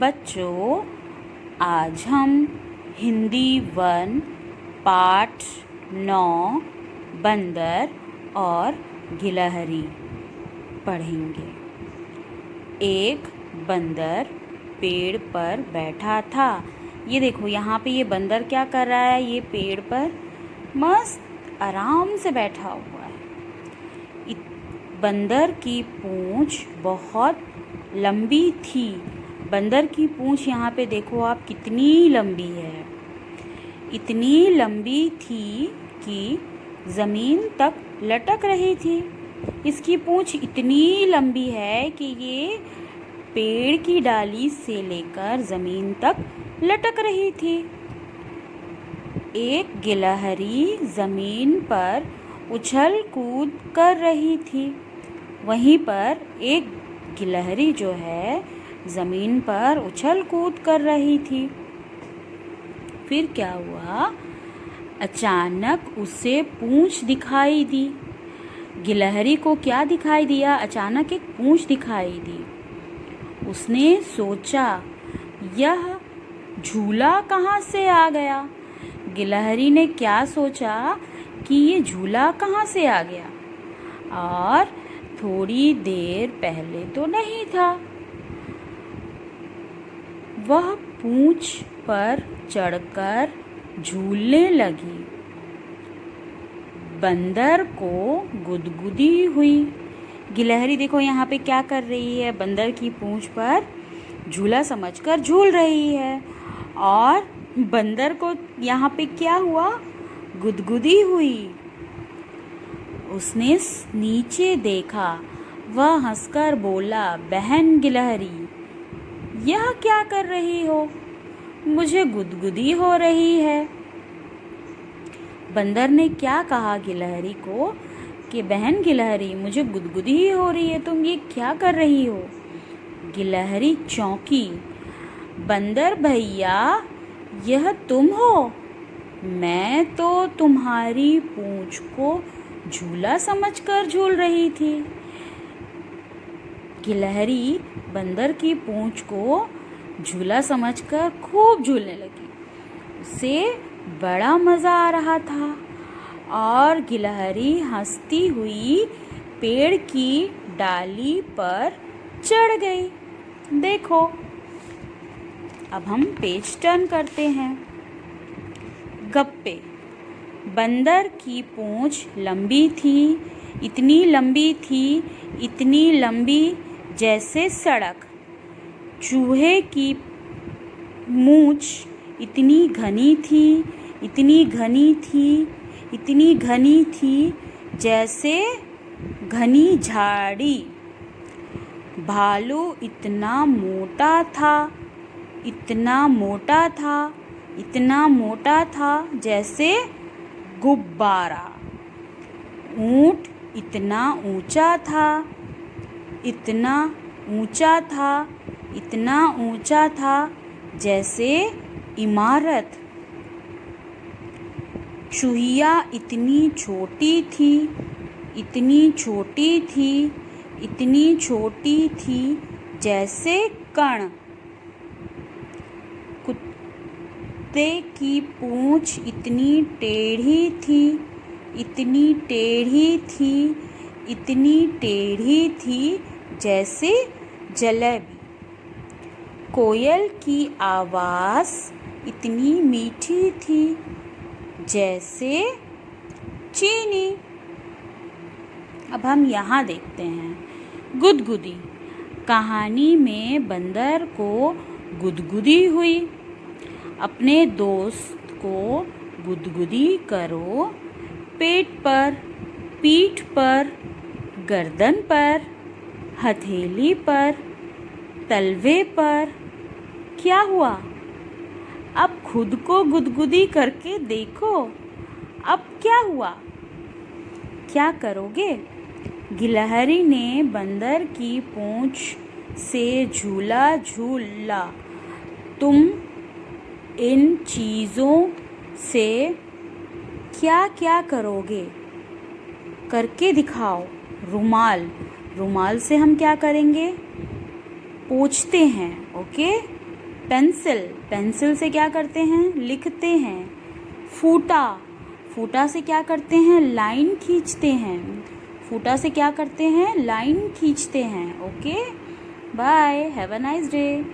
बच्चों, आज हम हिंदी 1 पाठ 9 बंदर और गिलहरी पढ़ेंगे। एक बंदर पेड़ पर बैठा था। ये देखो, यहाँ पे ये बंदर क्या कर रहा है? ये पेड़ पर मस्त आराम से बैठा हुआ है। बंदर की पूंछ बहुत लंबी थी। बंदर की पूंछ यहाँ पे देखो आप, कितनी लंबी है। इतनी लंबी थी कि ज़मीन तक लटक रही थी। इसकी पूंछ इतनी लंबी है कि ये पेड़ की डाली से लेकर ज़मीन तक लटक रही थी। एक गिलहरी ज़मीन पर उछल कूद कर रही थी। वहीं पर एक गिलहरी जो है ज़मीन पर उछल कूद कर रही थी। फिर क्या हुआ? अचानक उसे पूंछ दिखाई दी। गिलहरी को क्या दिखाई दिया? अचानक एक पूंछ दिखाई दी। उसने सोचा, यह झूला कहाँ से आ गया? गिलहरी ने क्या सोचा कि ये झूला कहाँ से आ गया, और थोड़ी देर पहले तो नहीं था। वह पूंछ पर चढ़कर झूलने लगी। बंदर को गुदगुदी हुई। गिलहरी देखो यहाँ पे क्या कर रही है? बंदर की पूंछ पर झूला समझकर झूल रही है, और बंदर को यहाँ पे क्या हुआ? गुदगुदी हुई। उसने नीचे देखा। वह हंसकर बोला, बहन गिलहरी, यह क्या कर रही हो? मुझे गुदगुदी हो रही है। बंदर ने क्या कहा गिलहरी को कि बहन गिलहरी, मुझे गुदगुदी हो रही है, तुम ये क्या कर रही हो? गिलहरी चौंकी। बंदर भैया, यह तुम हो? मैं तो तुम्हारी पूंछ को झूला समझकर झूल रही थी। गिलहरी बंदर की पूंछ को झूला समझकर खूब झूलने लगी। उसे बड़ा मज़ा आ रहा था, और गिलहरी हंसती हुई पेड़ की डाली पर चढ़ गई। देखो, अब हम पेज टर्न करते हैं। गप्पे। बंदर की पूंछ लंबी थी, इतनी लंबी थी, इतनी लंबी जैसे सड़क। चूहे की मूंछ इतनी घनी थी, इतनी घनी थी, इतनी घनी थी जैसे घनी झाड़ी। भालू इतना मोटा था, इतना मोटा था, इतना मोटा था जैसे गुब्बारा। ऊंट इतना ऊंचा था, इतना ऊंचा था, इतना ऊंचा था जैसे इमारत। चूहिया इतनी छोटी थी, इतनी छोटी थी, इतनी छोटी थी जैसे कण। कुत्ते की पूंछ इतनी टेढ़ी थी, इतनी टेढ़ी थी, इतनी टेढ़ी थी जैसे जलेबी। कोयल की आवाज़ इतनी मीठी थी जैसे चीनी। अब हम यहाँ देखते हैं गुदगुदी। कहानी में बंदर को गुदगुदी हुई। अपने दोस्त को गुदगुदी करो। पेट पर, पीठ पर, गर्दन पर, हथेली पर, तलवे पर। क्या हुआ? अब खुद को गुदगुदी करके देखो। अब क्या हुआ? क्या करोगे? गिलहरी ने बंदर की पूंछ से झूला झूला। तुम इन चीज़ों से क्या क्या करोगे? करके दिखाओ। रुमाल। रुमाल से हम क्या करेंगे? पोंछते हैं। ओके। पेंसिल, पेंसिल से क्या करते हैं, लिखते हैं। फूटा, फूटा से क्या करते हैं, लाइन खींचते हैं। फूटा से क्या करते हैं, लाइन खींचते हैं। Okay, bye, have a nice day.